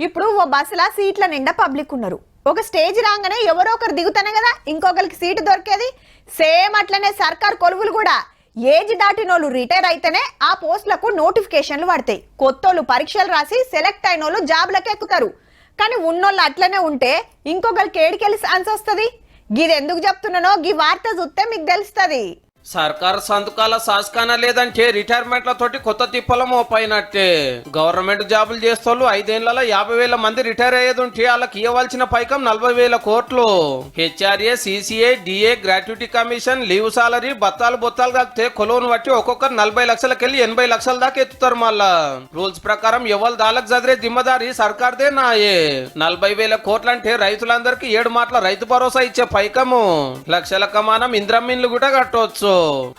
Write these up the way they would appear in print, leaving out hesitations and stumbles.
ఇప్పుడు ఓ బస్సులా సీట్ల నిండా పబ్లిక్ ఉన్నారు. ఒక స్టేజ్ రాగానే ఎవరో ఒకరు దిగుతానే కదా ఇంకొకరికి సీటు దొరికేది. సేమ్ అట్లనే సర్కార్ కొలువులు కూడా ఏజ్ దాటినోళ్ళు రిటైర్ అయితేనే ఆ పోస్టులకు నోటిఫికేషన్లు పడతాయి. కొత్తోళ్ళు పరీక్షలు రాసి సెలెక్ట్ అయినోళ్ళు జాబ్లకు ఎక్కుతారు. కానీ ఉన్నోళ్ళు అట్లనే ఉంటే ఇంకొకరికి ఏడికెళ్ళి ఛాన్స్ వస్తుంది. గిది ఎందుకు చెప్తున్నానో గీ వార్త చూస్తే మీకు తెలుస్తుంది. సర్కారు సంతకాల శాసకాన లేదంటే రిటైర్మెంట్లతోటి కొత్త తిప్పలం మోపైనట్టే. గవర్నమెంట్ జాబులు చేస్తోళ్ళు 5 ఏళ్లలో 50,000 మంది రిటైర్ అయ్యేది ఉంటే వాళ్ళకి ఇవ్వాల్సిన పైకం 40,000 కోట్లు. HRA, CCA, DA, gratuity commission, leave salary, బత్తాలు కలిపితే కొలువును బట్టి ఒక్కొక్కరు 40 లక్షలకెళ్ళి 80 లక్షల దాకా ఎత్తుతారు. మళ్ళా రూల్స్ ప్రకారం ఎవరు దాలకు చదిరే దిమ్మదారి సర్కార్దే నాయే. 40,000 కోట్లంటే రైతులందరికీ 7 మాటల రైతు భరోసా ఇచ్చే పైకము. లక్షల కమానం ఇంద్రమిన్లు కూడా కట్టవచ్చు.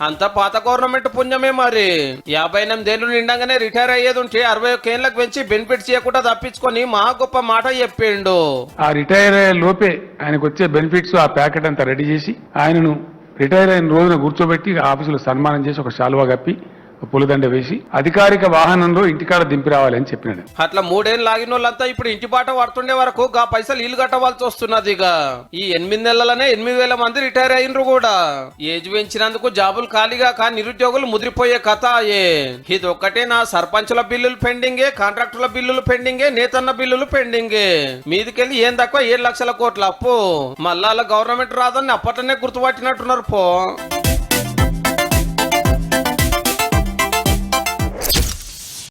అంత పాత గవర్నమెంట్ పుణ్యమే. మరి 58 ఏళ్ళు నిండగానే రిటైర్ అయ్యేది ఉంటే 61 ఏళ్ళకి పెంచి బెనిఫిట్స్ చేయకుండా తప్పించుకొని మహా గొప్ప మాట చెప్పిండు. ఆ రిటైర్ అయ్యే లోపే ఆయనకు వచ్చే బెనిఫిట్స్ ఆ ప్యాకెట్ అంతా రెడీ చేసి ఆయనను రిటైర్ అయిన రోజున కూర్చోబెట్టి ఆఫీసులో సన్మానం చేసి ఒక శాలువా కప్పి పులిదండ వేసి అధికారిక వాహనంలో ఇంటికాడ దింపి రావాలి అని చెప్పినాడు. అట్లా 3 ఏళ్ళు లాగిన వాళ్ళంతా ఇప్పుడు ఇంటి బాట పడుతుండే వరకు గా పైసలు ఇల్లు కట్టవలసి వస్తున్నది. ఇక ఈ 8 నెలలనే 8,000 మంది రిటైర్ అయినరు కూడా. ఏజ్ పెంచినందుకు జాబులు ఖాళీగా కానీ నిరుద్యోగులు ముదిరిపోయే కథ. ఇది ఒక్కటే నా సర్పంచుల బిల్లులు పెండింగే, కాంట్రాక్టుల బిల్లులు పెండింగే, నేతన్న బిల్లులు పెండింగే. మీదికెళ్ళి ఏం తక్కువ 7 లక్షల కోట్ల అప్పు. మళ్ళా గవర్నమెంట్ రాదని అప్పట్లోనే గుర్తుపట్టినట్టున్నారు పో.